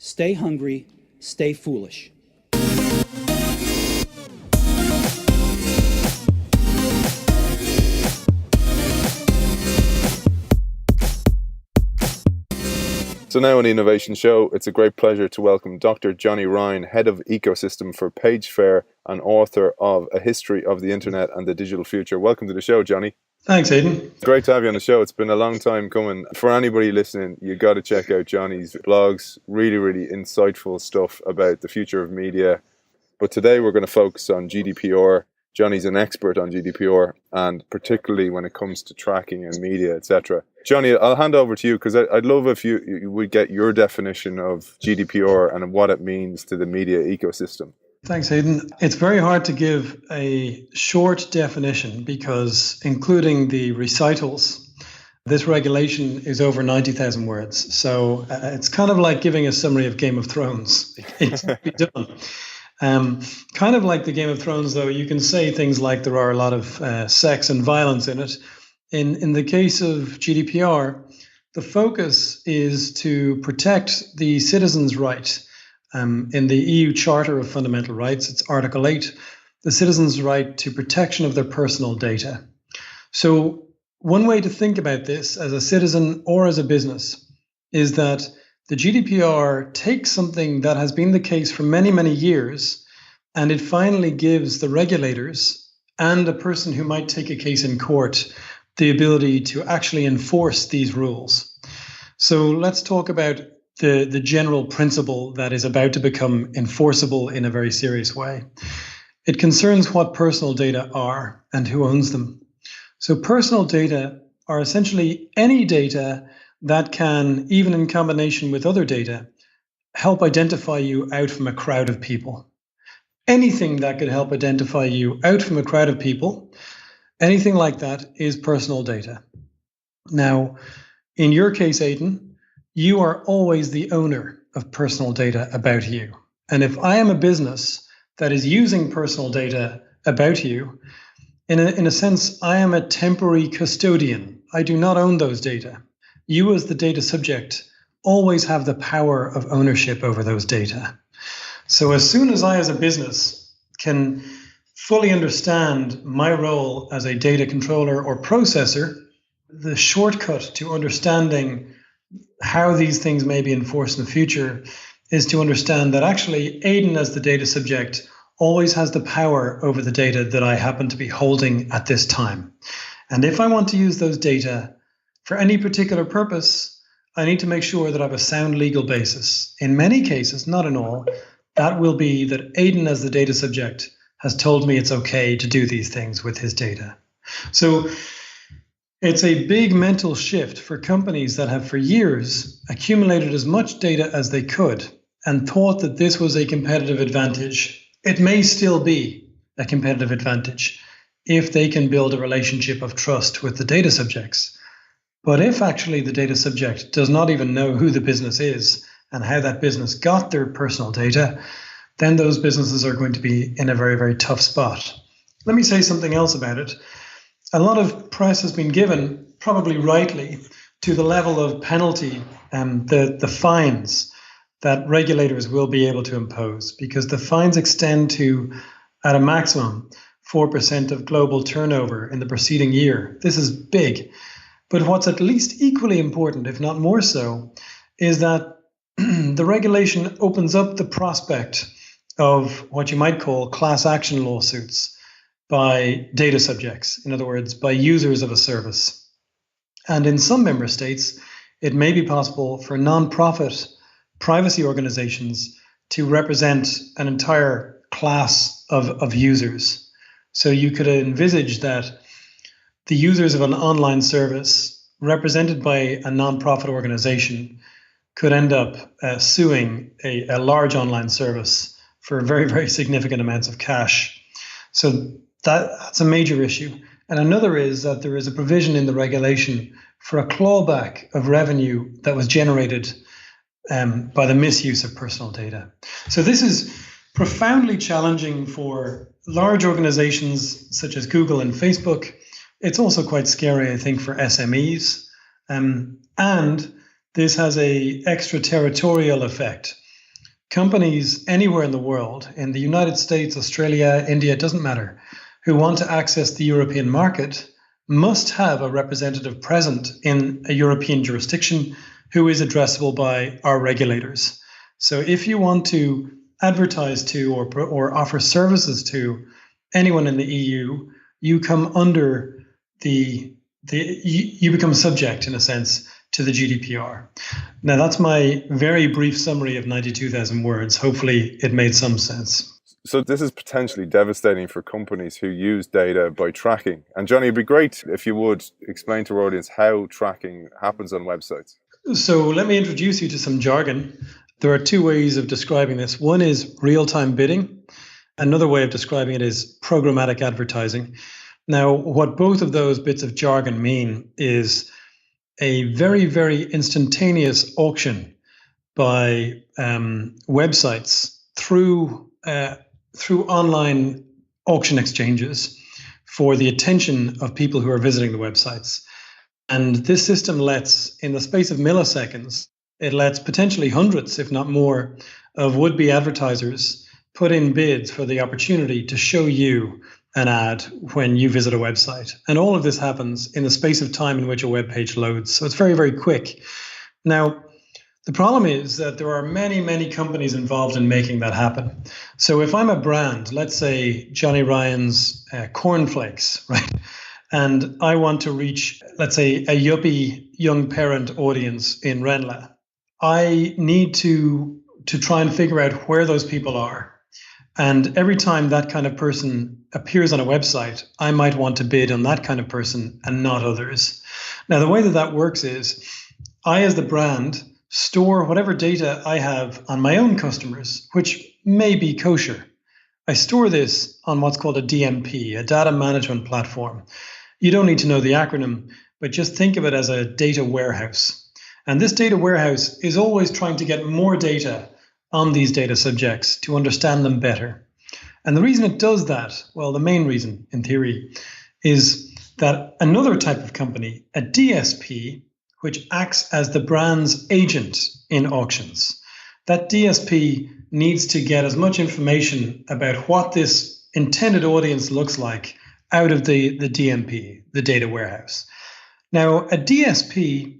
Stay hungry, stay foolish. So now on the Innovation Show, it's a great pleasure to welcome Dr. Johnny Ryan, Head of Ecosystem for PageFair and author of A History of the Internet and the Digital Future. Welcome to the show, Johnny. Thanks, Aidan. Great to have you on the show. It's been a long time coming. For anybody listening, you got to check out Johnny's blogs. Really, really insightful stuff about the future of media. But today we're going to focus on GDPR. Johnny's an expert on GDPR, and particularly when it comes to tracking and media, etc. Johnny, I'll hand over to you because I'd love if you would get your definition of GDPR and what it means to the media ecosystem. Thanks, Aidan. It's very hard to give a short definition because, including the recitals, this regulation is over 90,000 words. So it's kind of like giving a summary of Game of Thrones. It needs to be done. Kind of like the Game of Thrones, though, you can say things like there are a lot of sex and violence in it. In the case of GDPR, the focus is to protect the citizen's right. In the EU Charter of Fundamental Rights, it's Article 8, the citizen's right to protection of their personal data. So one way to think about this as a citizen or as a business is that the GDPR takes something that has been the case for many, many years, and it finally gives the regulators and a person who might take a case in court the ability to actually enforce these rules. So let's talk about the general principle that is about to become enforceable in a very serious way. It concerns what personal data are and who owns them. So personal data are essentially any data that can, even in combination with other data, help identify you out from a crowd of people. Anything that could help identify you out from a crowd of people, anything like that is personal data. Now, in your case, Aidan, you are always the owner of personal data about you. And if I am a business that is using personal data about you, in a sense, I am a temporary custodian. I do not own those data. You as the data subject always have the power of ownership over those data. So as soon as I as a business can fully understand my role as a data controller or processor, the shortcut to understanding how these things may be enforced in the future is to understand that actually Aidan as the data subject always has the power over the data that I happen to be holding at this time. And if I want to use those data for any particular purpose, I need to make sure that I have a sound legal basis. In many cases, not in all, that will be that Aidan as the data subject has told me it's okay to do these things with his data. So it's a big mental shift for companies that have for years accumulated as much data as they could and thought that this was a competitive advantage. It may still be a competitive advantage if they can build a relationship of trust with the data subjects. But if actually the data subject does not even know who the business is and how that business got their personal data, then those businesses are going to be in a very, very tough spot. Let me say something else about it. A lot of press has been given, probably rightly, to the level of penalty and the fines that regulators will be able to impose, because the fines extend to, at a maximum, 4% of global turnover in the preceding year. This is big. But what's at least equally important, if not more so, is that the regulation opens up the prospect of what you might call class action lawsuits by data subjects, in other words, by users of a service. And in some member states, it may be possible for non-profit privacy organizations to represent an entire class of users. So you could envisage that the users of an online service represented by a non-profit organization could end up suing a large online service for very, very significant amounts of cash. So that's a major issue. And another is that there is a provision in the regulation for a clawback of revenue that was generated by the misuse of personal data. So this is profoundly challenging for large organizations such as Google and Facebook. It's also quite scary, I think, for SMEs. And this has a extraterritorial effect. companies anywhere in the world, in the United States, Australia, India, it doesn't matter, who want to access the European market must have a representative present in a European jurisdiction who is addressable by our regulators. So if you want to advertise to or offer services to anyone in the EU, you come under you become subject, in a sense, to the GDPR. Now, that's my very brief summary of 92,000 words. Hopefully it made some sense. So this is potentially devastating for companies who use data by tracking. And Johnny, it'd be great if you would explain to our audience how tracking happens on websites. So let me introduce you to some jargon. There are two ways of describing this. One is real-time bidding. Another way of describing it is programmatic advertising. Now, what both of those bits of jargon mean is a very, very instantaneous auction by websites through online auction exchanges for the attention of people who are visiting the websites. And this system lets, in the space of milliseconds, it lets potentially hundreds, if not more, of would-be advertisers put in bids for the opportunity to show you an ad when you visit a website. And all of this happens in the space of time in which a web page loads. So it's very, very quick. Now, the problem is that there are many, many companies involved in making that happen. So if I'm a brand, let's say Johnny Ryan's cornflakes, right? And I want to reach, let's say, a yuppie young parent audience in Renla, I need to try and figure out where those people are. And every time that kind of person appears on a website, I might want to bid on that kind of person and not others. Now, the way that works is I, as the brand, store whatever data I have on my own customers, which may be kosher. I store this on what's called a DMP, a data management platform. You don't need to know the acronym, but just think of it as a data warehouse. And this data warehouse is always trying to get more data on these data subjects to understand them better. And the reason it does that, well, the main reason in theory, is that another type of company, a DSP, which acts as the brand's agent in auctions, that DSP needs to get as much information about what this intended audience looks like out of the DMP, the data warehouse. Now, a DSP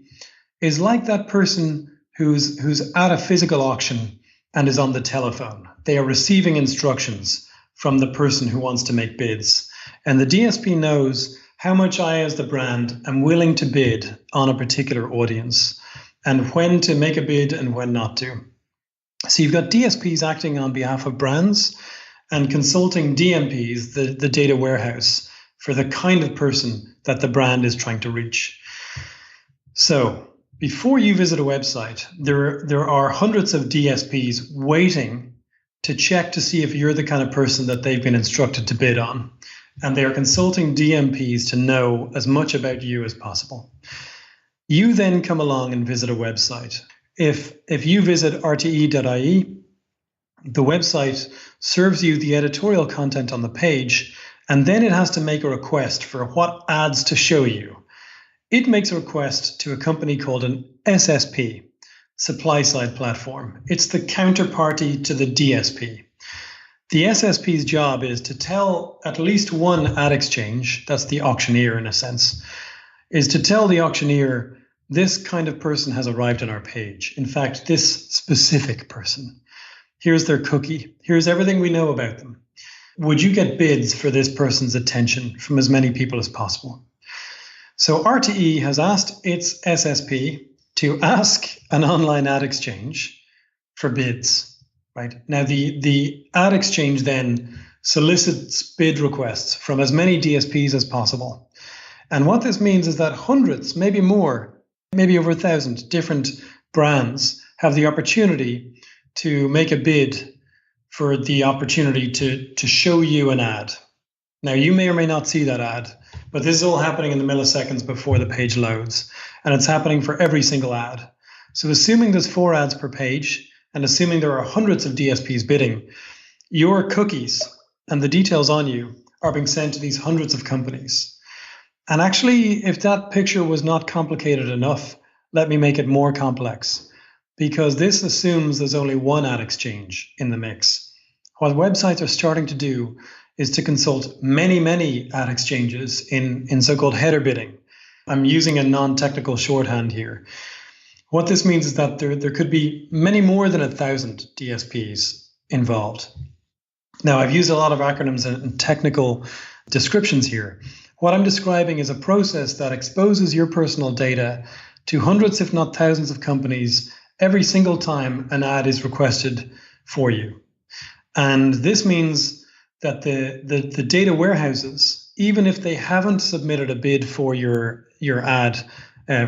is like that person who's at a physical auction and is on the telephone. They are receiving instructions from the person who wants to make bids. And the DSP knows how much I, as the brand, am willing to bid on a particular audience and when to make a bid and when not to. So you've got DSPs acting on behalf of brands and consulting DMPs, the data warehouse, for the kind of person that the brand is trying to reach. So before you visit a website, there are hundreds of DSPs waiting to check to see if you're the kind of person that they've been instructed to bid on. And they are consulting DMPs to know as much about you as possible. You then come along and visit a website. If you visit rte.ie, the website serves you the editorial content on the page, and then it has to make a request for what ads to show you. It makes a request to a company called an SSP, supply side platform. It's the counterparty to the DSP. The SSP's job is to tell at least one ad exchange, that's the auctioneer in a sense, is to tell the auctioneer, this kind of person has arrived on our page. In fact, this specific person. Here's their cookie. Here's everything we know about them. Would you get bids for this person's attention from as many people as possible? So RTE has asked its SSP to ask an online ad exchange for bids. Right. Now, the ad exchange then solicits bid requests from as many DSPs as possible. And what this means is that hundreds, maybe more, maybe over 1,000 different brands have the opportunity to make a bid for the opportunity to show you an ad. Now, you may or may not see that ad, but this is all happening in the milliseconds before the page loads. And it's happening for every single ad. So assuming there's 4 ads per page, and assuming there are hundreds of DSPs bidding, your cookies and the details on you are being sent to these hundreds of companies. And actually, if that picture was not complicated enough, let me make it more complex. because this assumes there's only one ad exchange in the mix. What websites are starting to do is to consult many, many ad exchanges in so-called header bidding. I'm using a non-technical shorthand here. What this means is that there could be many more than 1,000 DSPs involved. Now, I've used a lot of acronyms and technical descriptions here. What I'm describing is a process that exposes your personal data to hundreds, if not thousands, of companies every single time an ad is requested for you. And this means that the data warehouses, even if they haven't submitted a bid for your ad,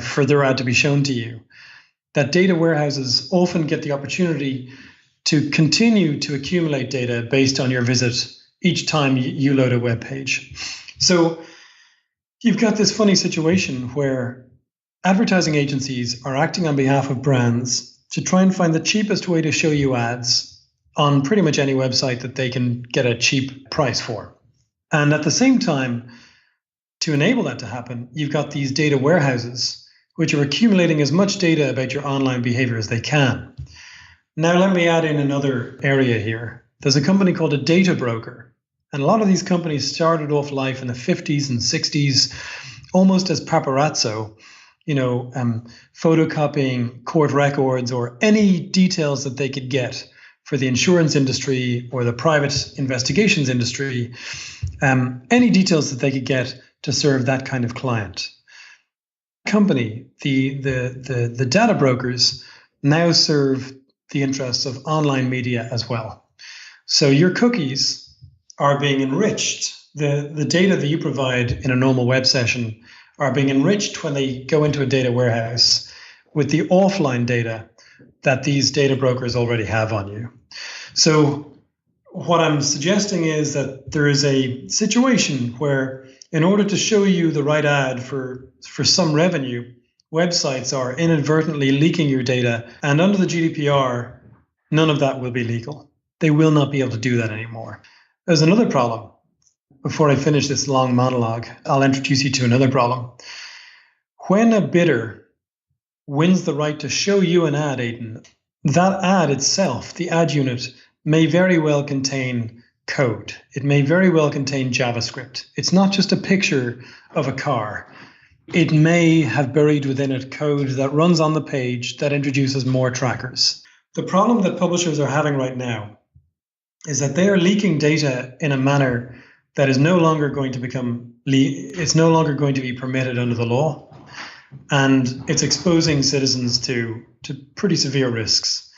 for their ad to be shown to you, that data warehouses often get the opportunity to continue to accumulate data based on your visit each time you load a web page. So you've got this funny situation where advertising agencies are acting on behalf of brands to try and find the cheapest way to show you ads on pretty much any website that they can get a cheap price for. And at the same time, to enable that to happen, you've got these data warehouses which are accumulating as much data about your online behavior as they can. Now, let me add in another area here. There's a company called a data broker. And a lot of these companies started off life in the 50s and 60s, almost as paparazzo, photocopying court records or any details that they could get for the insurance industry or the private investigations industry, any details that they could get to serve that kind of client. Company, the data brokers, now serve the interests of online media as well. So your cookies are being enriched. The data that you provide in a normal web session are being enriched when they go into a data warehouse with the offline data that these data brokers already have on you. So what I'm suggesting is that there is a situation where in order to show you the right ad for some revenue, websites are inadvertently leaking your data. And under the GDPR, none of that will be legal. They will not be able to do that anymore. There's another problem. Before I finish this long monologue, I'll introduce you to another problem. When a bidder wins the right to show you an ad, Aidan, that ad itself, the ad unit, may very well contain code. It may very well contain JavaScript. It's not just a picture of a car. It may have buried within it code that runs on the page that introduces more trackers. The problem that publishers are having right now is that they are leaking data in a manner that is no longer going to it's no longer going to be permitted under the law. And it's exposing citizens to pretty severe risks.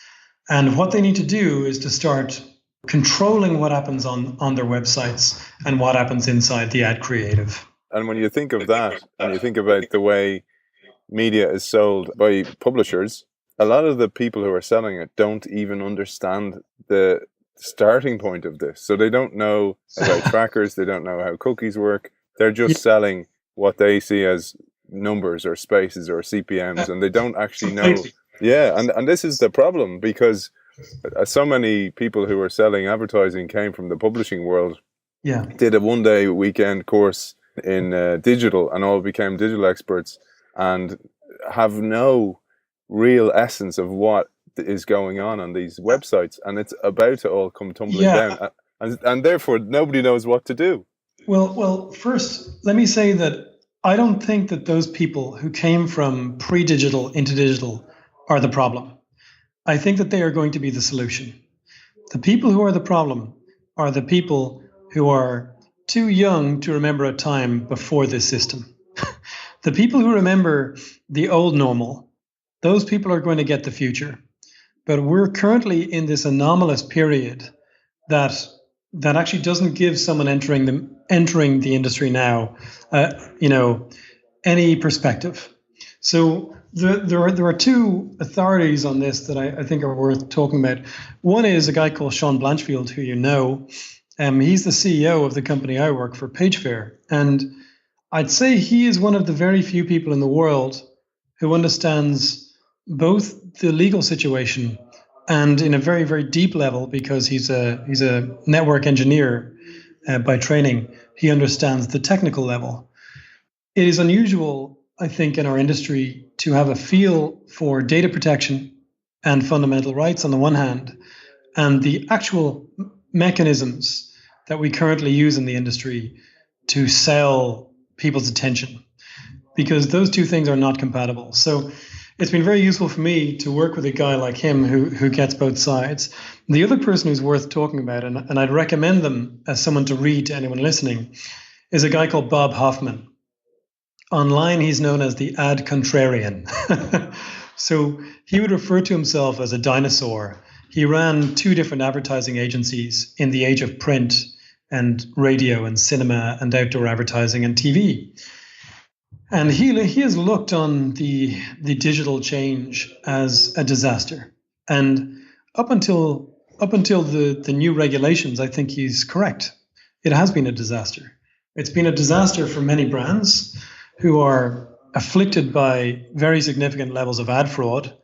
And what they need to do is to start controlling what happens on their websites and what happens inside the ad creative. And when you think of that, and you think about the way media is sold by publishers, a lot of the people who are selling it don't even understand the starting point of this. So they don't know about trackers, they don't know how cookies work. They're just selling what they see as numbers or spaces or CPMs, and they don't actually know. Yeah, and this is the problem, because so many people who are selling advertising came from the publishing world. Yeah, did a one-day weekend course in digital and all became digital experts and have no real essence of what is going on these websites, and it's about to all come tumbling down, and therefore nobody knows what to do. Well, first, let me say that I don't think that those people who came from pre-digital into digital are the problem. I think that they are going to be the solution. The people who are the problem are the people who are too young to remember a time before this system. The people who remember the old normal, those people are going to get the future. But we're currently in this anomalous period that actually doesn't give someone entering the industry now, any perspective. So there are two authorities on this that I think are worth talking about. One is a guy called Sean Blanchfield, who you know. He's the CEO of the company I work for, PageFair. And I'd say he is one of the very few people in the world who understands both the legal situation and in a very, very deep level, because he's a network engineer by training, he understands the technical level. It is unusual, I think, in our industry to have a feel for data protection and fundamental rights on the one hand, and the actual mechanisms that we currently use in the industry to sell people's attention, because those two things are not compatible. So it's been very useful for me to work with a guy like him who gets both sides. The other person who's worth talking about, and I'd recommend them as someone to read to anyone listening, is a guy called Bob Hoffman. Online, he's known as the ad contrarian. So he would refer to himself as a dinosaur. He ran 2 different advertising agencies in the age of print and radio and cinema and outdoor advertising and TV. And he has looked on the digital change as a disaster. And up until the new regulations, I think he's correct. It has been a disaster. It's been a disaster for many brands who are afflicted by very significant levels of ad fraud,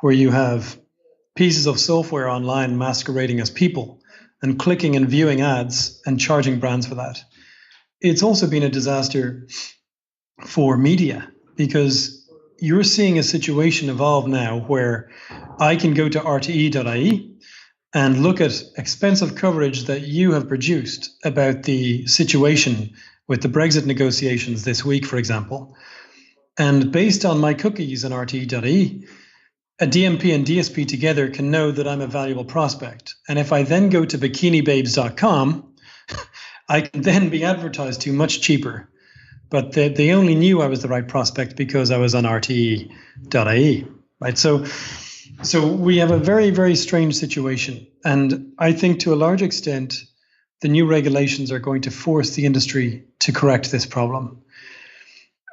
where you have pieces of software online masquerading as people and clicking and viewing ads and charging brands for that. It's also been a disaster for media, because you're seeing a situation evolve now where I can go to rte.ie and look at expensive coverage that you have produced about the situation with the Brexit negotiations this week, for example. And based on my cookies on rte.ie, a DMP and DSP together can know that I'm a valuable prospect. And if I then go to bikinibabes.com, I can then be advertised to much cheaper. But they only knew I was the right prospect because I was on rte.ie, right? So we have a very, very strange situation. And I think to a large extent, the new regulations are going to force the industry to correct this problem.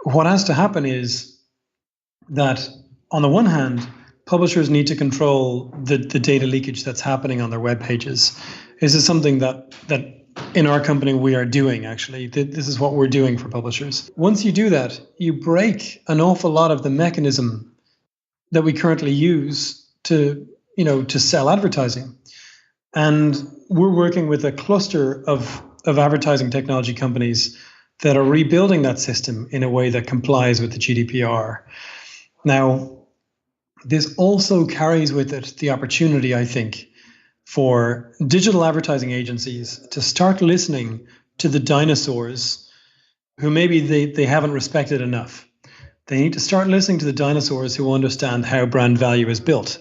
What has to happen is that, on the one hand, publishers need to control the data leakage that's happening on their web pages. This is something that in our company we are doing, actually. This is what we're doing for publishers. Once you do that, you break an awful lot of the mechanism that we currently use to sell advertising. And we're working with a cluster of advertising technology companies that are rebuilding that system in a way that complies with the GDPR. Now, this also carries with it the opportunity, I think, for digital advertising agencies to start listening to the dinosaurs who maybe they haven't respected enough. They need to start listening to the dinosaurs who understand how brand value is built.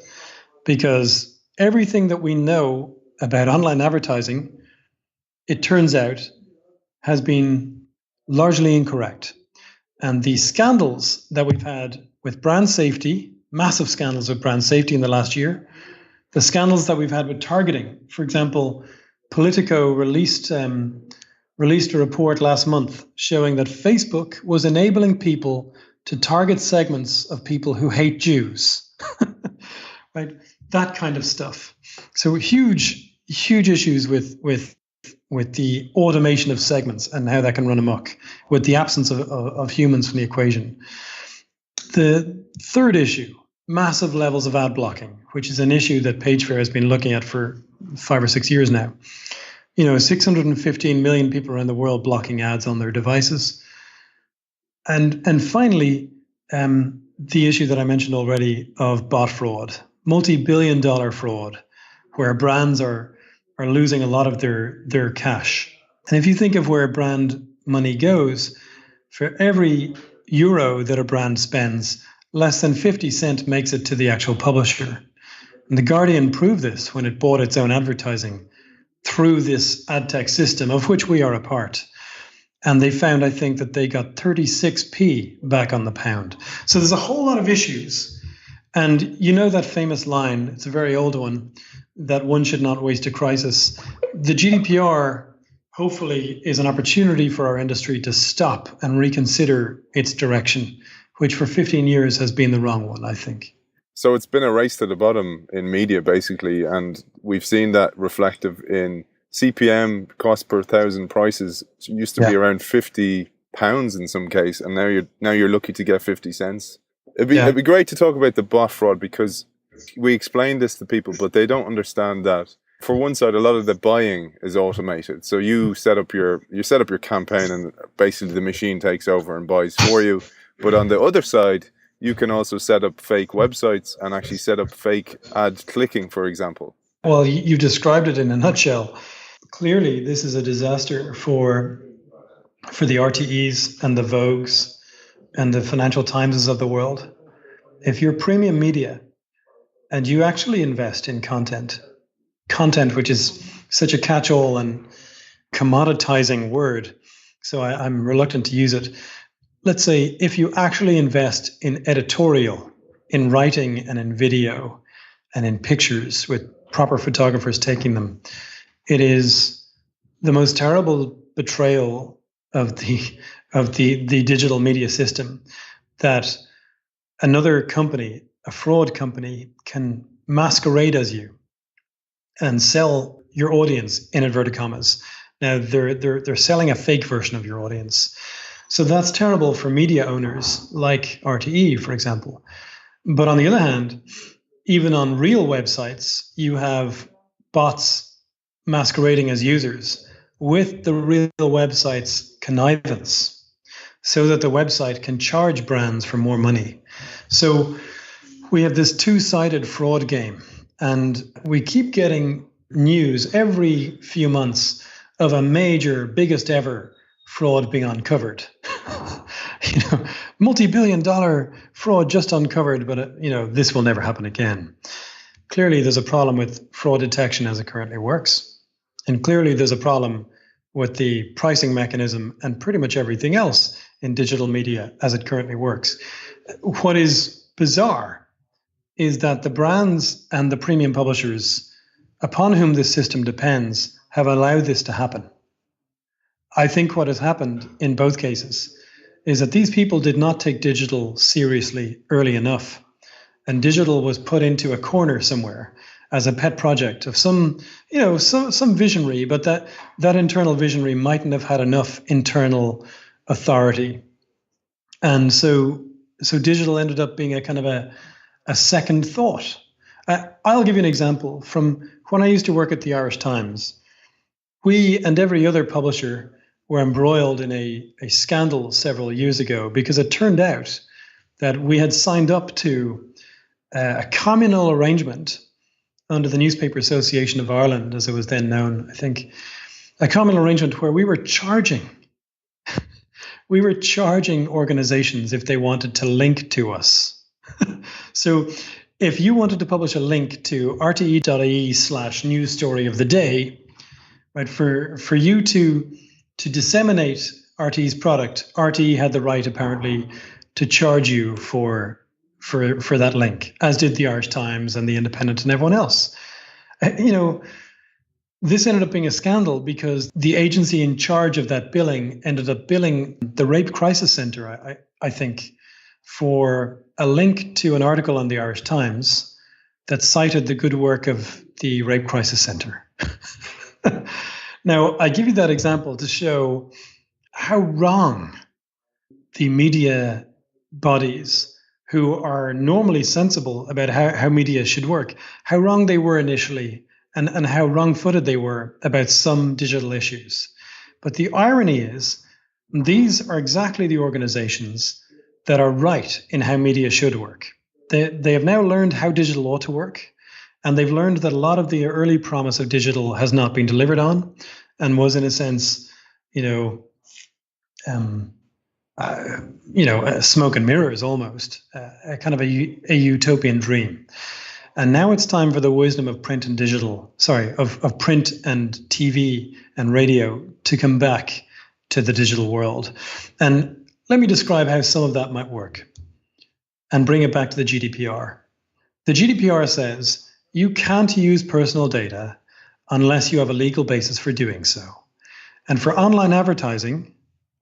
Because everything that we know about online advertising, it turns out, has been largely incorrect. And the scandals that we've had with brand safety, massive scandals with brand safety in the last year, the scandals that we've had with targeting. For example, Politico released a report last month showing that Facebook was enabling people to target segments of people who hate Jews, right? That kind of stuff. So huge issues with the automation of segments and how that can run amok with the absence of humans from the equation. The third issue, massive levels of ad blocking, which is an issue that PageFair has been looking at for 5 or 6 years now. 615 million people around the world blocking ads on their devices. And finally, the issue that I mentioned already of bot fraud, multi-billion-dollar fraud, where brands are losing a lot of their cash. And if you think of where brand money goes, for every euro that a brand spends, less than 50 cents makes it to the actual publisher. And The Guardian proved this when it bought its own advertising through this ad tech system, of which we are a part. And they found, I think, that they got 36p back on the pound. So there's a whole lot of issues. And you know that famous line, it's a very old one, that one should not waste a crisis. The GDPR, hopefully, is an opportunity for our industry to stop and reconsider its direction, which for 15 years has been the wrong one, I think. So it's been a race to the bottom in media, basically, and we've seen that reflective in CPM, cost per thousand prices. It used to be around £50 in some case, and now you're lucky to get 50 cents. It'd be great to talk about the bot fraud, because we explain this to people, but they don't understand that. For one side, a lot of the buying is automated. So you set up your campaign, and basically the machine takes over and buys for you. But on the other side, you can also set up fake websites and actually set up fake ad clicking, for example. Well, you described it in a nutshell. Clearly, this is a disaster for the RTEs and the Vogues and the Financial Timeses of the world. If you're premium media and you actually invest in content, which is such a catch-all and commoditizing word, so I'm reluctant to use it. Let's say if you actually invest in editorial, in writing and in video and in pictures with proper photographers taking them, it is the most terrible betrayal of the digital media system that another company, a fraud company, can masquerade as you and sell your audience in inverted commas. Now they're selling a fake version of your audience. So that's terrible for media owners like RTE, for example. But on the other hand, even on real websites, you have bots masquerading as users with the real website's connivance so that the website can charge brands for more money. So we have this two-sided fraud game, and we keep getting news every few months of a major, biggest ever fraud being uncovered. Multi-billion-dollar fraud just uncovered, but this will never happen again. Clearly, there's a problem with fraud detection as it currently works. And clearly, there's a problem with the pricing mechanism and pretty much everything else in digital media as it currently works. What is bizarre is that the brands and the premium publishers upon whom this system depends have allowed this to happen. I think what has happened in both cases is that these people did not take digital seriously early enough, and digital was put into a corner somewhere as a pet project of some visionary, but that internal visionary mightn't have had enough internal authority. And so digital ended up being a kind of a second thought. I'll give you an example from when I used to work at the Irish Times. We and every other publisher were embroiled in a scandal several years ago because it turned out that we had signed up to a communal arrangement under the Newspaper Association of Ireland, as it was then known, I think, a communal arrangement where we were charging organizations if they wanted to link to us. So if you wanted to publish a link to rte.ie/news story of the day, right, for you to disseminate RTE's product, RTE had the right apparently to charge you for that link, as did the Irish Times and the Independent and everyone else. This ended up being a scandal because the agency in charge of that billing ended up billing the Rape Crisis Centre, I think, for a link to an article on the Irish Times that cited the good work of the Rape Crisis Centre. Now, I give you that example to show how wrong the media bodies who are normally sensible about how media should work, how wrong they were initially and how wrong-footed they were about some digital issues. But the irony is, these are exactly the organizations that are right in how media should work. They have now learned how digital ought to work, and they've learned that a lot of the early promise of digital has not been delivered on and was, in a sense, smoke and mirrors almost, a kind of a utopian dream. And now it's time for the wisdom of print and of print and TV and radio to come back to the digital world. And let me describe how some of that might work and bring it back to the GDPR. The GDPR says you can't use personal data unless you have a legal basis for doing so. And for online advertising,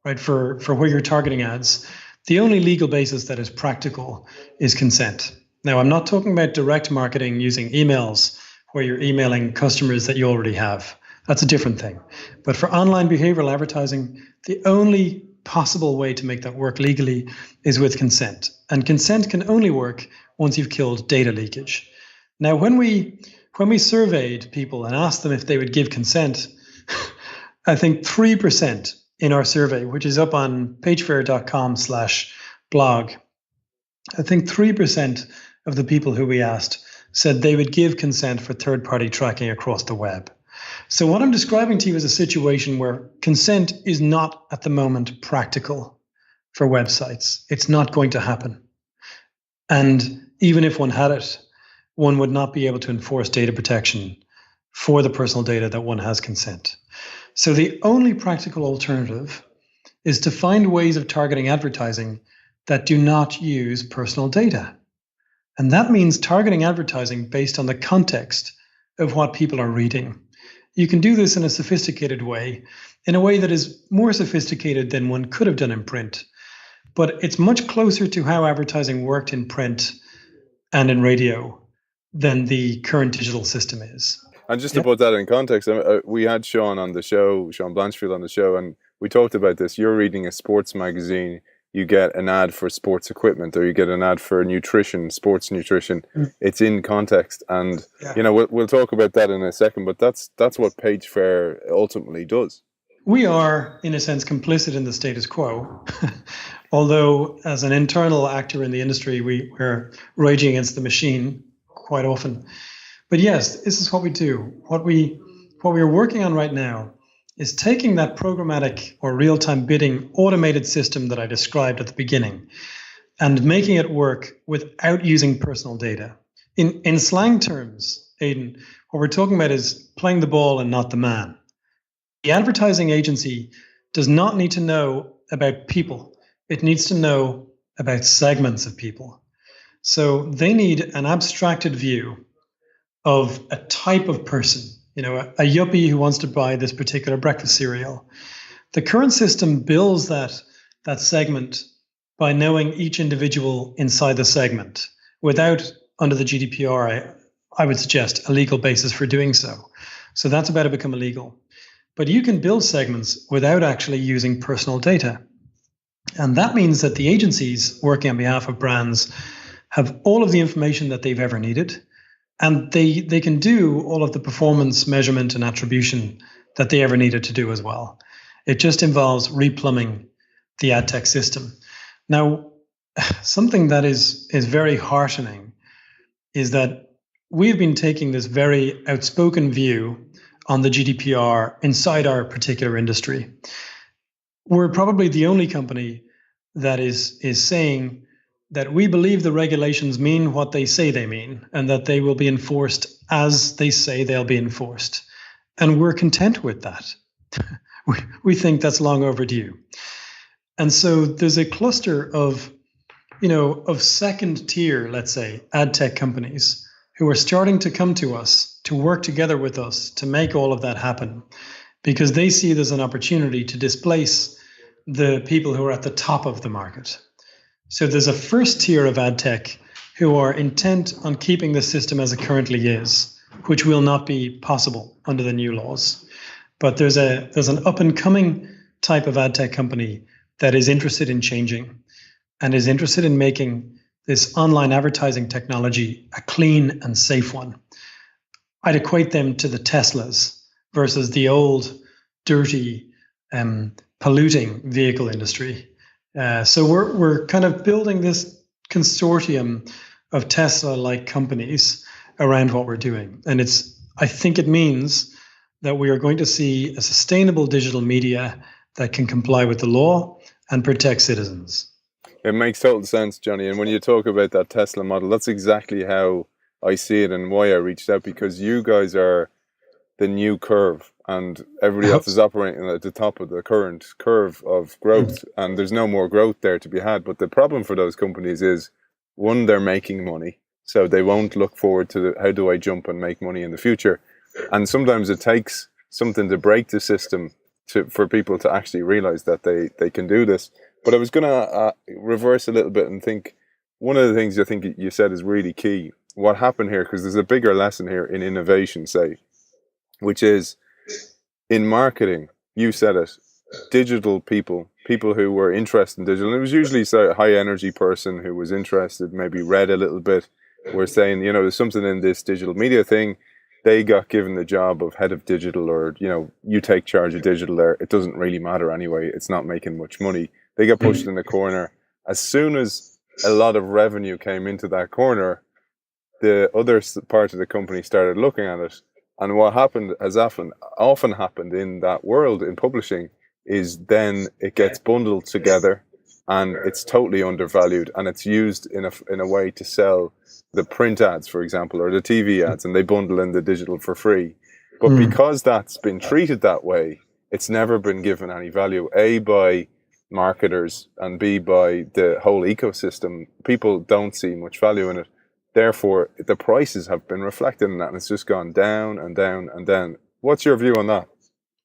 right, for where you're targeting ads, the only legal basis that is practical is consent. Now, I'm not talking about direct marketing using emails where you're emailing customers that you already have. That's a different thing. But for online behavioral advertising, the only possible way to make that work legally is with consent. And consent can only work once you've killed data leakage. Now, when we surveyed people and asked them if they would give consent, I think 3% in our survey, which is up on pagefair.com/blog, I think 3% of the people who we asked said they would give consent for third-party tracking across the web. So what I'm describing to you is a situation where consent is not at the moment practical for websites. It's not going to happen. And even if one had it, one would not be able to enforce data protection for the personal data that one has consent. So the only practical alternative is to find ways of targeting advertising that do not use personal data. And that means targeting advertising based on the context of what people are reading. You can do this in a sophisticated way, in a way that is more sophisticated than one could have done in print. But it's much closer to how advertising worked in print and in radio than the current digital system is. And just to put that in context, we had Sean on the show, Sean Blanchfield on the show, and we talked about this. You're reading a sports magazine, you get an ad for sports equipment, or you get an ad for nutrition, sports nutrition. It's in context, and we'll talk about that in a second. But that's what PageFair ultimately does. We are, in a sense, complicit in the status quo. Although, as an internal actor in the industry, we're raging against the machine quite often. But yes, this is what we do. What we are working on right now is taking that programmatic or real-time bidding automated system that I described at the beginning and making it work without using personal data. In slang terms, Aidan, what we're talking about is playing the ball and not the man. The advertising agency does not need to know about people. It needs to know about segments of people. So they need an abstracted view of a type of person, a yuppie who wants to buy this particular breakfast cereal. The current system bills that segment by knowing each individual inside the segment without, under the GDPR, I would suggest, a legal basis for doing so. So that's about to become illegal. But you can build segments without actually using personal data. And that means that the agencies working on behalf of brands have all of the information that they've ever needed. And they can do all of the performance measurement and attribution that they ever needed to do as well. It just involves replumbing the ad tech system. Now, something that is very heartening is that we've been taking this very outspoken view on the GDPR inside our particular industry. We're probably the only company that is saying that we believe the regulations mean what they say they mean, and that they will be enforced as they say they'll be enforced. And we're content with that. We think that's long overdue. And so there's a cluster of second tier, let's say, ad tech companies who are starting to come to us to work together with us to make all of that happen, because they see it as an opportunity to displace the people who are at the top of the market. So there's a first tier of ad tech who are intent on keeping the system as it currently is, which will not be possible under the new laws. But there's an up and coming type of ad tech company that is interested in changing and is interested in making this online advertising technology a clean and safe one. I'd equate them to the Teslas versus the old, dirty, polluting vehicle industry. So we're kind of building this consortium of Tesla-like companies around what we're doing. And I think it means that we are going to see a sustainable digital media that can comply with the law and protect citizens. It makes total sense, Johnny. And when you talk about that Tesla model, that's exactly how I see it and why I reached out, because you guys are the new curve and everybody else is operating at the top of the current curve of growth, and there's no more growth there to be had. But the problem for those companies is, one, they're making money, so they won't look forward to how do I jump and make money in the future. And sometimes it takes something to break the system for people to actually realize that they can do this. But I was going to reverse a little bit and think, one of the things I think you said is really key. What happened here, because there's a bigger lesson here in innovation, say, which is in marketing, you said it, digital people who were interested in digital. And it was usually a high energy person who was interested, maybe read a little bit, were saying, there's something in this digital media thing. They got given the job of head of digital, or, you take charge of digital there. It doesn't really matter anyway. It's not making much money. They get pushed in the corner. As soon as a lot of revenue came into that corner, the other part of the company started looking at it. And what happened, as often happened in that world in publishing, is then it gets bundled together and it's totally undervalued, and it's used in a way to sell the print ads, for example, or the TV ads, and they bundle in the digital for free. But because that's been treated that way, it's never been given any value, A, by marketers, and B, by the whole ecosystem. People don't see much value in it. Therefore, the prices have been reflected in that, and it's just gone down and down and down. What's your view on that?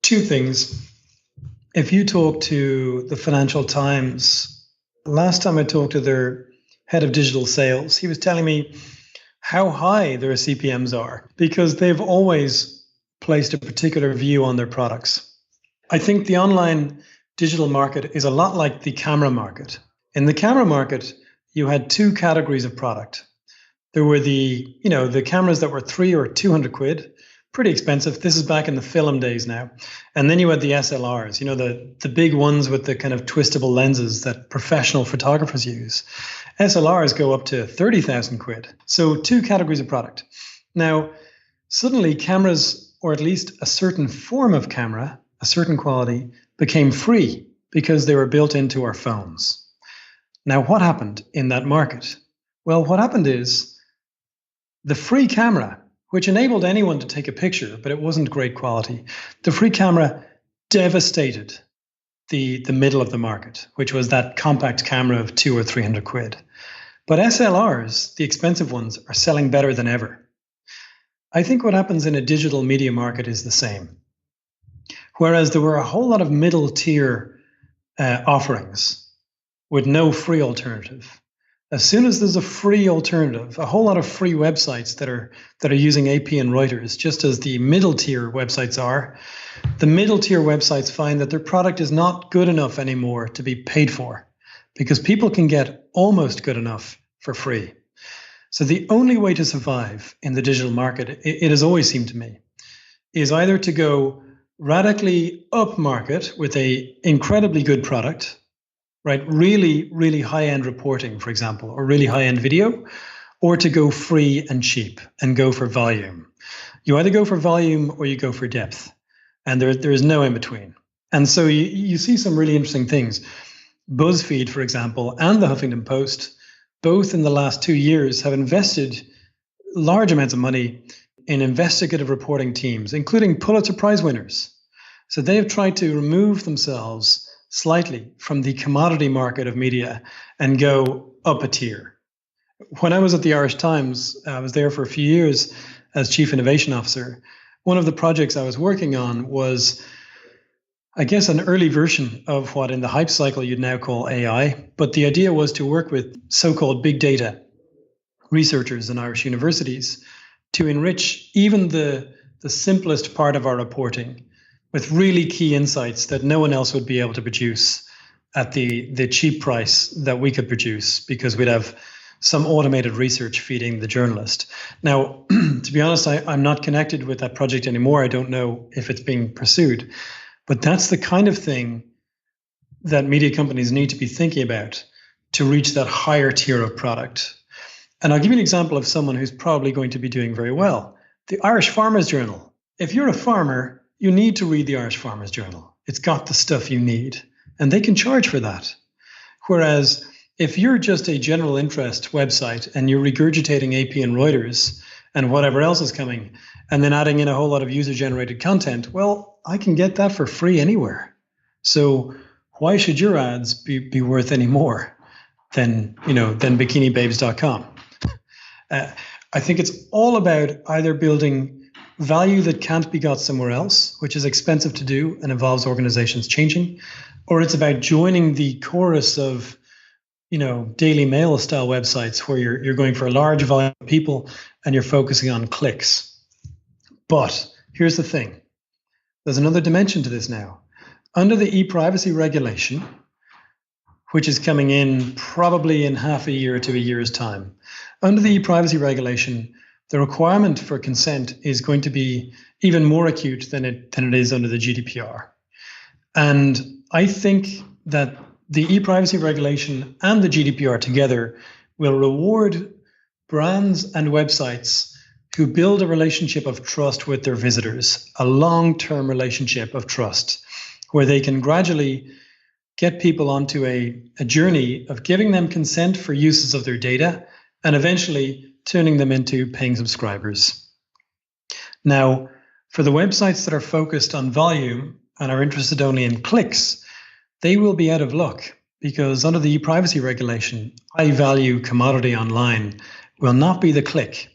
Two things. If you talk to the Financial Times, last time I talked to their head of digital sales, he was telling me how high their CPMs are because they've always placed a particular view on their products. I think the online digital market is a lot like the camera market. In the camera market, you had two categories of product. There were the cameras that were 300 or 200 quid, pretty expensive. This is back in the film days now. And then you had the SLRs, the big ones with the kind of twistable lenses that professional photographers use. SLRs go up to 30,000 quid. So two categories of product. Now, suddenly cameras, or at least a certain form of camera, a certain quality, became free because they were built into our phones. Now, what happened in that market? Well, what happened is the free camera, which enabled anyone to take a picture, but it wasn't great quality, the free camera devastated the middle of the market, which was that compact camera of 200 or 300 quid. But SLRs, the expensive ones, are selling better than ever. I think what happens in a digital media market is the same. Whereas there were a whole lot of middle tier offerings with no free alternative. As soon as there's a free alternative, a whole lot of free websites that are using AP and Reuters, just as the middle tier websites are, the middle tier websites find that their product is not good enough anymore to be paid for because people can get almost good enough for free. So the only way to survive in the digital market, it has always seemed to me, is either to go radically up market with a incredibly good product, right? Really, really high-end reporting, for example, or really high-end video, or to go free and cheap and go for volume. You either go for volume or you go for depth, and there is no in between. And so you see some really interesting things. BuzzFeed, for example, and the Huffington Post, both in the last 2 years have invested large amounts of money in investigative reporting teams, including Pulitzer Prize winners. So they have tried to remove themselves slightly from the commodity market of media and go up a tier. When I was at the Irish Times, I was there for a few years as Chief Innovation Officer. One of the projects I was working on was, I guess, an early version of what in the hype cycle you'd now call AI. But the idea was to work with so-called big data researchers in Irish universities to enrich even the simplest part of our reporting with really key insights that no one else would be able to produce at the cheap price that we could produce because we'd have some automated research feeding the journalist. Now, to be honest, I'm not connected with that project anymore. I don't know if it's being pursued, but that's the kind of thing that media companies need to be thinking about to reach that higher tier of product. And I'll give you an example of someone who's probably going to be doing very well. The Irish Farmers Journal. If you're a farmer, you need to read the Irish Farmers Journal. It's got the stuff you need, and they can charge for that. Whereas if you're just a general interest website and you're regurgitating AP and Reuters and whatever else is coming, and then adding in a whole lot of user-generated content, well, I can get that for free anywhere. So why should your ads be worth any more than bikinibabes.com? I think it's all about either building value that can't be got somewhere else, which is expensive to do and involves organizations changing, or it's about joining the chorus of, Daily Mail style websites where you're going for a large volume of people and you're focusing on clicks. But here's the thing. There's another dimension to this now. Under the ePrivacy regulation, which is coming in probably in half a year to a year's time, under the ePrivacy regulation, the requirement for consent is going to be even more acute than it is under the GDPR. And I think that the ePrivacy regulation and the GDPR together will reward brands and websites who build a relationship of trust with their visitors, a long-term relationship of trust, where they can gradually get people onto a journey of giving them consent for uses of their data and eventually turning them into paying subscribers. Now, for the websites that are focused on volume and are interested only in clicks, they will be out of luck because under the ePrivacy regulation, high-value commodity online will not be the click.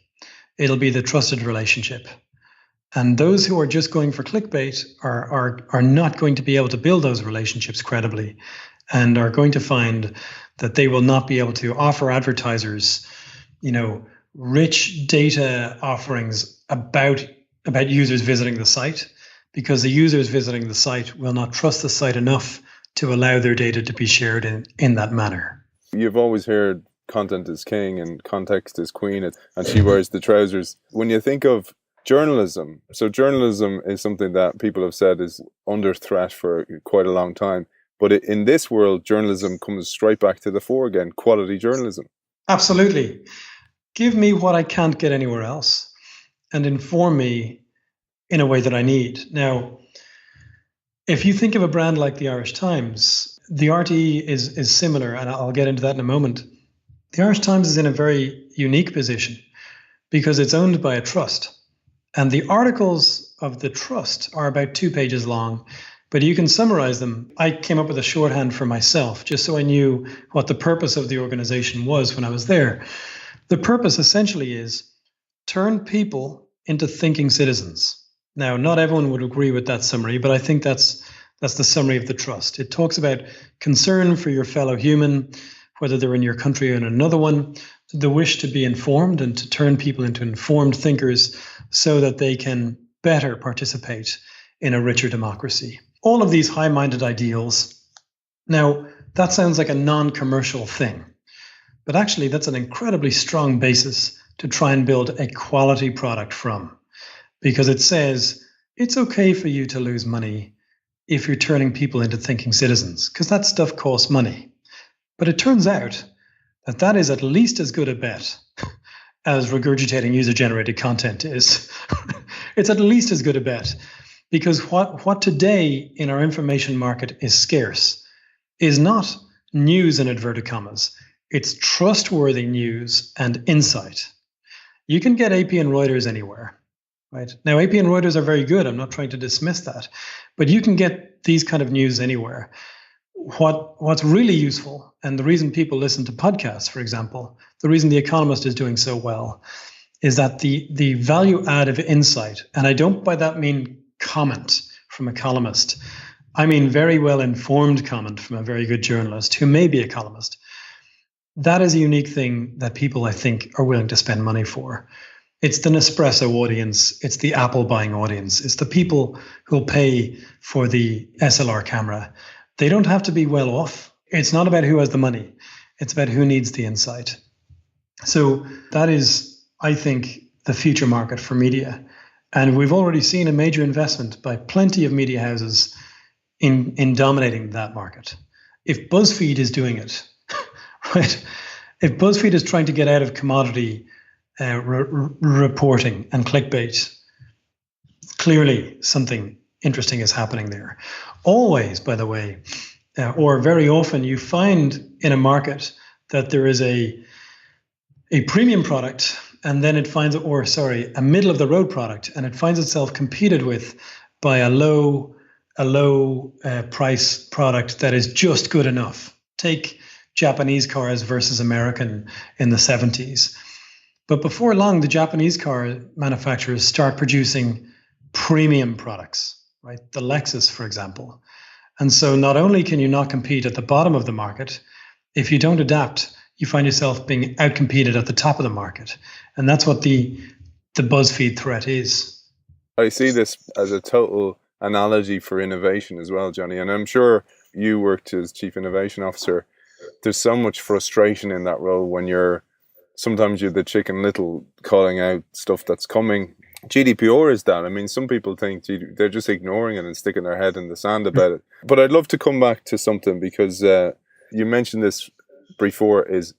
It'll be the trusted relationship. And those who are just going for clickbait are not going to be able to build those relationships credibly and are going to find that they will not be able to offer advertisers, rich data offerings about users visiting the site, because the users visiting the site will not trust the site enough to allow their data to be shared in that manner. You've always heard content is king and context is queen, and she wears the trousers. When you think of journalism, so journalism is something that people have said is under threat for quite a long time. But in this world, journalism comes straight back to the fore again, quality journalism. Absolutely. Give me what I can't get anywhere else and inform me in a way that I need. Now, if you think of a brand like the Irish Times, the RTE is similar, and I'll get into that in a moment. The Irish Times is in a very unique position because it's owned by a trust. And the articles of the trust are about 2 pages long, but you can summarize them. I came up with a shorthand for myself just so I knew what the purpose of the organization was when I was there. The purpose essentially is turn people into thinking citizens. Now, not everyone would agree with that summary, but I think that's the summary of the trust. It talks about concern for your fellow human, whether they're in your country or in another one, the wish to be informed and to turn people into informed thinkers so that they can better participate in a richer democracy. All of these high-minded ideals. Now, that sounds like a non-commercial thing, but actually that's an incredibly strong basis to try and build a quality product from, because it says it's okay for you to lose money if you're turning people into thinking citizens, because that stuff costs money. But it turns out that that is at least as good a bet as regurgitating user-generated content is. It's at least as good a bet, because what today in our information market is scarce is not news in inverted commas. It's trustworthy news and insight. You can get AP and Reuters anywhere, right? Now, AP and Reuters are very good. I'm not trying to dismiss that, but you can get these kind of news anywhere. What's really useful, and the reason people listen to podcasts, for example, the reason The Economist is doing so well, is that the value add of insight, and I don't by that mean comment from a columnist. I mean very well informed comment from a very good journalist who may be a columnist. That is a unique thing that people, I think, are willing to spend money for. It's the Nespresso audience. It's the Apple buying audience. It's the people who'll pay for the SLR camera. They don't have to be well off. It's not about who has the money. It's about who needs the insight. So that is, I think, the future market for media. And we've already seen a major investment by plenty of media houses in dominating that market. If BuzzFeed is doing it, right? If BuzzFeed is trying to get out of commodity reporting and clickbait, clearly something interesting is happening there. Always, by the way, or very often, you find in a market that there is a premium product, and then it finds, a middle of the road product, and it finds itself competed with by a low price product that is just good enough. Take Japanese cars versus American in the 70s. But before long, the Japanese car manufacturers start producing premium products, right? The Lexus, for example. And so not only can you not compete at the bottom of the market, if you don't adapt, you find yourself being outcompeted at the top of the market. And that's what the BuzzFeed threat is. I see this as a total analogy for innovation as well, Johnny. And I'm sure you worked as Chief Innovation Officer. There's so much frustration in that role when sometimes you're the Chicken Little calling out stuff that's coming. GDPR is that. I mean, some people think they're just ignoring it and sticking their head in the sand about it. But I'd love to come back to something because you mentioned this before, is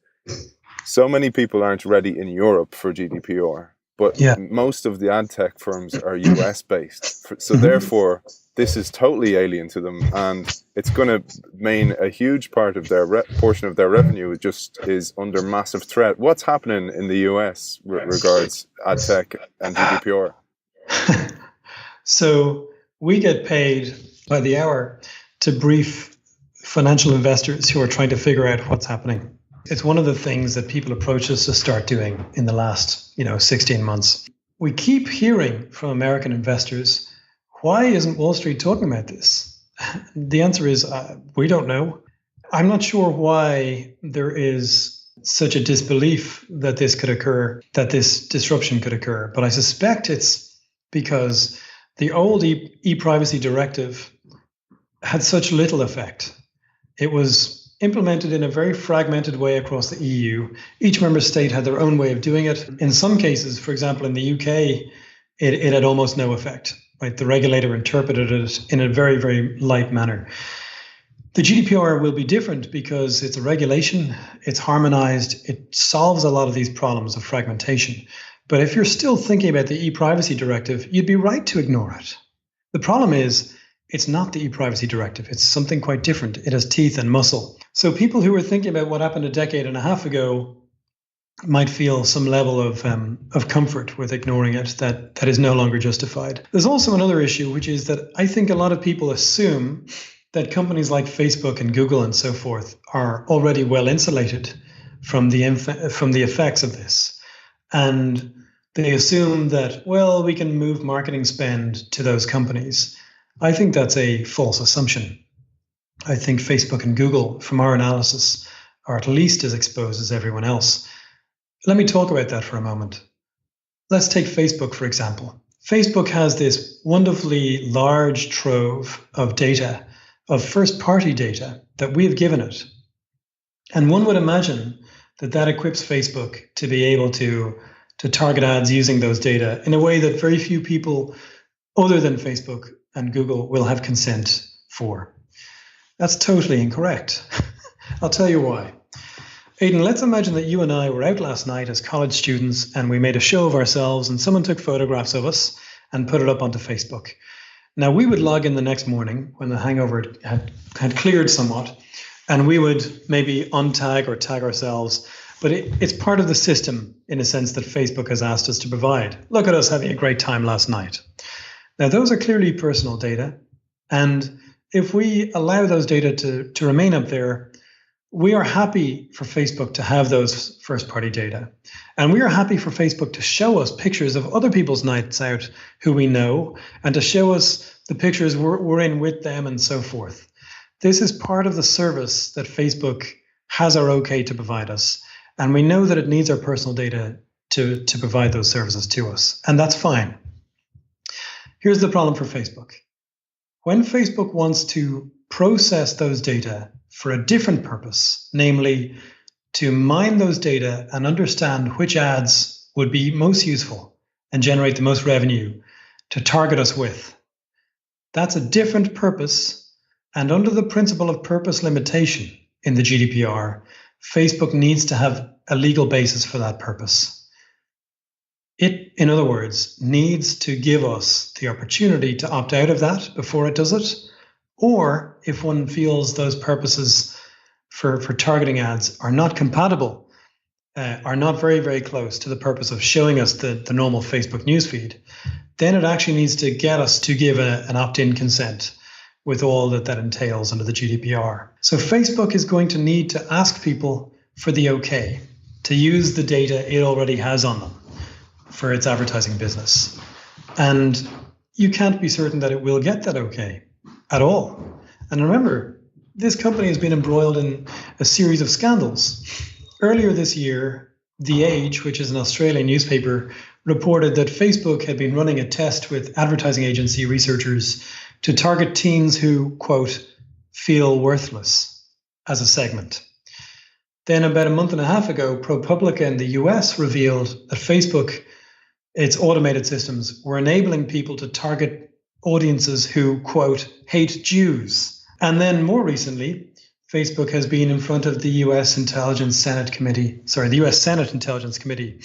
so many people aren't ready in Europe for GDPR, but Yeah. most of the ad tech firms are US based. So therefore, this is totally alien to them, and it's going to mean a huge part of their portion of their revenue just is under massive threat. What's happening in the US regards ad tech and GDPR? So we get paid by the hour to brief financial investors who are trying to figure out what's happening. It's one of the things that people approach us to start doing in the last, 16 months. We keep hearing from American investors, why isn't Wall Street talking about this? The answer is, we don't know. I'm not sure why there is such a disbelief that this could occur, that this disruption could occur. But I suspect it's because the old ePrivacy Directive had such little effect. It was implemented in a very fragmented way across the EU. Each member state had their own way of doing it. In some cases, for example, in the UK, it had almost no effect. Right? The regulator interpreted it in a very, very light manner. The GDPR will be different because it's a regulation, it's harmonized, it solves a lot of these problems of fragmentation. But if you're still thinking about the ePrivacy Directive, you'd be right to ignore it. The problem is, it's not the ePrivacy Directive. It's something quite different. It has teeth and muscle. So people who were thinking about what happened a decade and a half ago might feel some level of comfort with ignoring it that is no longer justified. There's also another issue, which is that I think a lot of people assume that companies like Facebook and Google and so forth are already well insulated from the effects of this. And they assume that, well, we can move marketing spend to those companies. I think that's a false assumption. I think Facebook and Google, from our analysis, are at least as exposed as everyone else. Let me talk about that for a moment. Let's take Facebook, for example. Facebook has this wonderfully large trove of data, of first-party data that we have given it. And one would imagine that equips Facebook to be able to target ads using those data in a way that very few people other than Facebook and Google will have consent for. That's totally incorrect. I'll tell you why. Aidan, let's imagine that you and I were out last night as college students and we made a show of ourselves and someone took photographs of us and put it up onto Facebook. Now, we would log in the next morning when the hangover had cleared somewhat, and we would maybe untag or tag ourselves, but it's part of the system in a sense that Facebook has asked us to provide. Look at us having a great time last night. Now, those are clearly personal data, and if we allow those data to remain up there, we are happy for Facebook to have those first-party data. And we are happy for Facebook to show us pictures of other people's nights out who we know, and to show us the pictures we're in with them and so forth. This is part of the service that Facebook has our okay to provide us. And we know that it needs our personal data to provide those services to us. And that's fine. Here's the problem for Facebook. When Facebook wants to process those data for a different purpose, namely to mine those data and understand which ads would be most useful and generate the most revenue to target us with, that's a different purpose. And under the principle of purpose limitation in the GDPR, Facebook needs to have a legal basis for that purpose. It, in other words, needs to give us the opportunity to opt out of that before it does it. Or if one feels those purposes for targeting ads are not compatible, are not very, very close to the purpose of showing us the normal Facebook newsfeed, then it actually needs to get us to give an opt-in consent with all that entails under the GDPR. So Facebook is going to need to ask people for the okay to use the data it already has on them for its advertising business. And you can't be certain that it will get that okay at all. And remember, this company has been embroiled in a series of scandals. Earlier this year, The Age, which is an Australian newspaper, reported that Facebook had been running a test with advertising agency researchers to target teens who, quote, feel worthless as a segment. Then about a month and a half ago, ProPublica in the US revealed that Facebook, its automated systems, were enabling people to target audiences who, quote, hate Jews. And then more recently, Facebook has been in front of the US the US Senate Intelligence Committee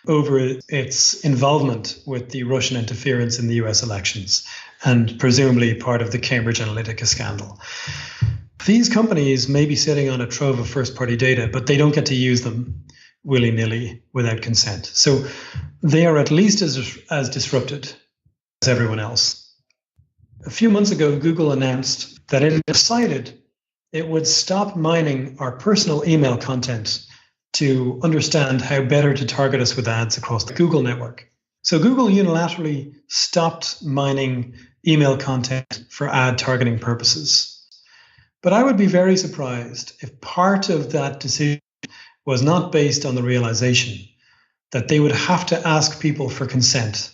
over its involvement with the Russian interference in the US elections and presumably part of the Cambridge Analytica scandal. These companies may be sitting on a trove of first-party data, but they don't get to use them willy-nilly without consent. So they are at least as disrupted as everyone else. A few months ago, Google announced that it decided it would stop mining our personal email content to understand how better to target us with ads across the Google network. So Google unilaterally stopped mining email content for ad targeting purposes. But I would be very surprised if part of that decision was not based on the realization that they would have to ask people for consent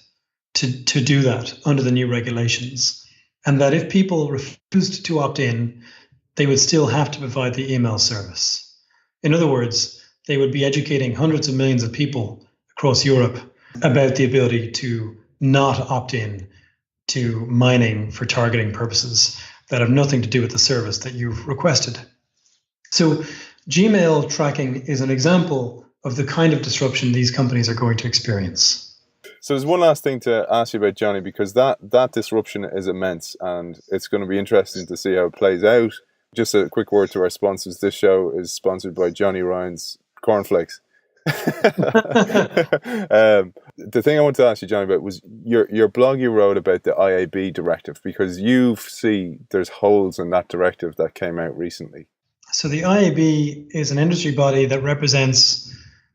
to do that under the new regulations, and that if people refused to opt in, they would still have to provide the email service. In other words, they would be educating hundreds of millions of people across Europe about the ability to not opt in to mining for targeting purposes that have nothing to do with the service that you've requested. So Gmail tracking is an example of the kind of disruption these companies are going to experience. So there's one last thing to ask you about, Johnny, because that disruption is immense and it's going to be interesting to see how it plays out. Just a quick word to our sponsors. This show is sponsored by Johnny Ryan's Cornflakes. The thing I wanted to ask you, Johnny, about was your blog you wrote about the IAB Directive, because you see there's holes in that directive that came out recently. So the IAB is an industry body that represents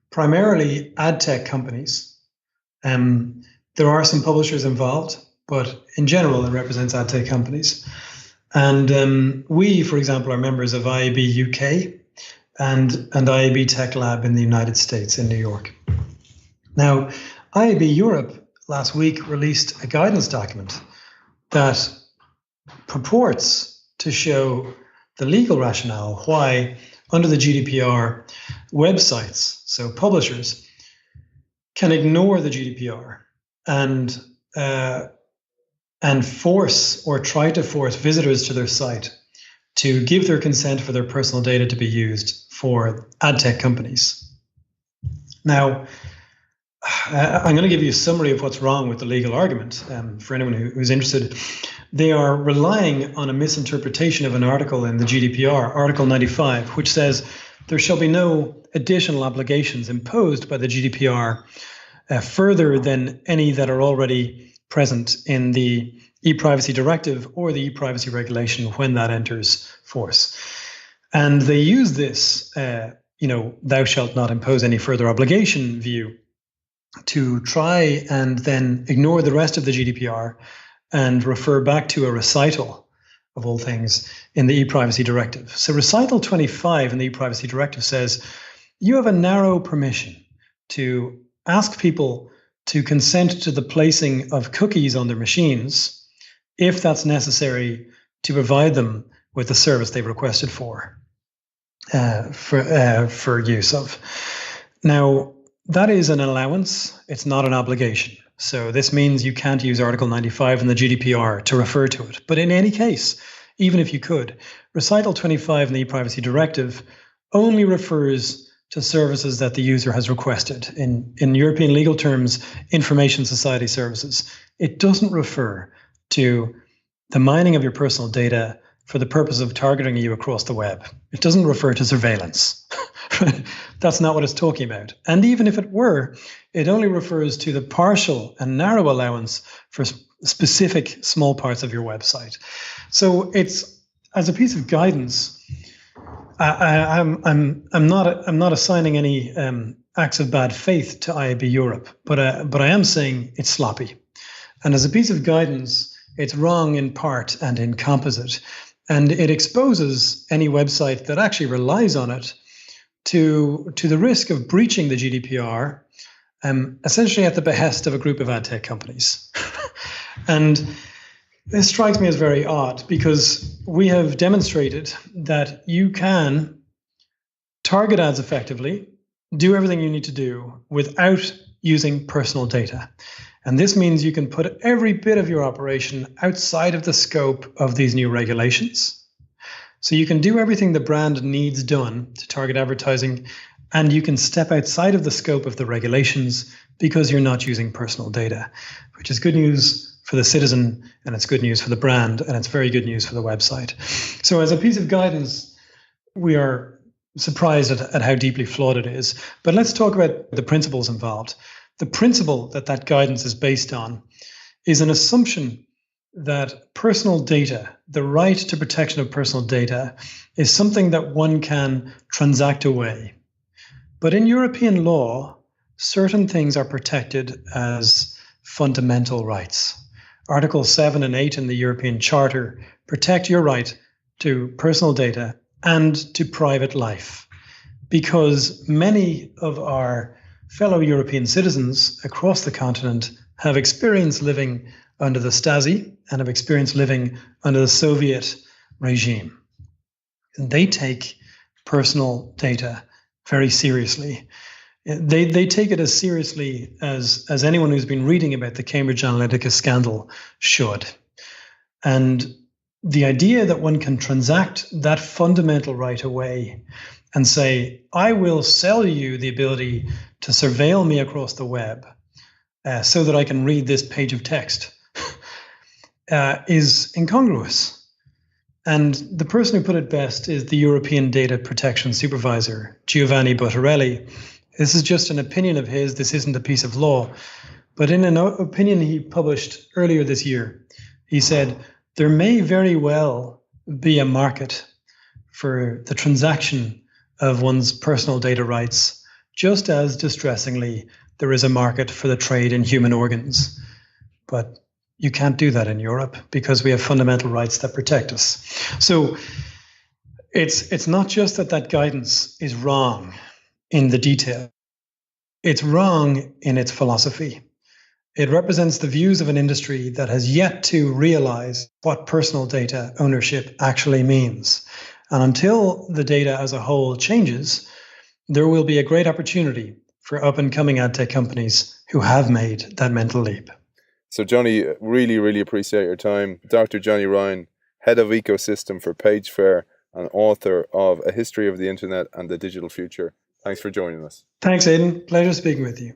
primarily ad tech companies. There are some publishers involved, but in general, it represents ad tech companies. And we, for example, are members of IAB UK and IAB Tech Lab in the United States in New York. Now, IAB Europe last week released a guidance document that purports to show the legal rationale why, under the GDPR, websites, so publishers, can ignore the GDPR and force or try to force visitors to their site to give their consent for their personal data to be used for ad tech companies. Now, I'm going to give you a summary of what's wrong with the legal argument for anyone who's interested. They are relying on a misinterpretation of an article in the GDPR, Article 95, which says there shall be no additional obligations imposed by the GDPR further than any that are already present in the ePrivacy Directive or the ePrivacy regulation when that enters force. And they use this, thou shalt not impose any further obligation view to try and then ignore the rest of the GDPR and refer back to a recital of all things in the ePrivacy Directive. So recital 25 in the ePrivacy Directive says, you have a narrow permission to ask people to consent to the placing of cookies on their machines if that's necessary to provide them with the service they've requested for use of. Now, that is an allowance. It's not an obligation. So this means you can't use Article 95 in the GDPR to refer to it. But in any case, even if you could, Recital 25 in the ePrivacy Directive only refers to services that the user has requested. In European legal terms, information society services. It doesn't refer to the mining of your personal data for the purpose of targeting you across the web. It doesn't refer to surveillance. That's not what it's talking about. And even if it were, it only refers to the partial and narrow allowance for specific small parts of your website. So it's, as a piece of guidance, I'm not assigning any acts of bad faith to IAB Europe, but I am saying it's sloppy. And as a piece of guidance, it's wrong in part and in composite. And it exposes any website that actually relies on it to the risk of breaching the GDPR, essentially at the behest of a group of ad tech companies. And this strikes me as very odd because we have demonstrated that you can target ads effectively, do everything you need to do without using personal data. And this means you can put every bit of your operation outside of the scope of these new regulations. So you can do everything the brand needs done to target advertising, and you can step outside of the scope of the regulations because you're not using personal data, which is good news for the citizen, and it's good news for the brand, and it's very good news for the website. So as a piece of guidance, we are surprised at how deeply flawed it is. But let's talk about the principles involved. The principle that guidance is based on is an assumption that personal data, the right to protection of personal data, is something that one can transact away. But in European law, certain things are protected as fundamental rights. Article 7 and 8 in the European Charter protect your right to personal data and to private life, because many of our fellow European citizens across the continent have experienced living under the Stasi and have experienced living under the Soviet regime. And they take personal data very seriously. They take it as seriously as anyone who's been reading about the Cambridge Analytica scandal should. And the idea that one can transact that fundamental right away and say, I will sell you the ability to surveil me across the web so that I can read this page of text is incongruous. And the person who put it best is the European Data Protection Supervisor, Giovanni Bottarelli. This is just an opinion of his. This isn't a piece of law. But in an opinion he published earlier this year, he said, there may very well be a market for the transaction of one's personal data rights, just as distressingly there is a market for the trade in human organs. But you can't do that in Europe because we have fundamental rights that protect us. So it's not just that guidance is wrong in the detail. It's wrong in its philosophy. It represents the views of an industry that has yet to realize what personal data ownership actually means. And until the data as a whole changes, there will be a great opportunity for up-and-coming ad tech companies who have made that mental leap. So Johnny, really, really appreciate your time. Dr. Johnny Ryan, Head of Ecosystem for PageFair and author of A History of the Internet and the Digital Future. Thanks for joining us. Thanks, Aidan. Pleasure speaking with you.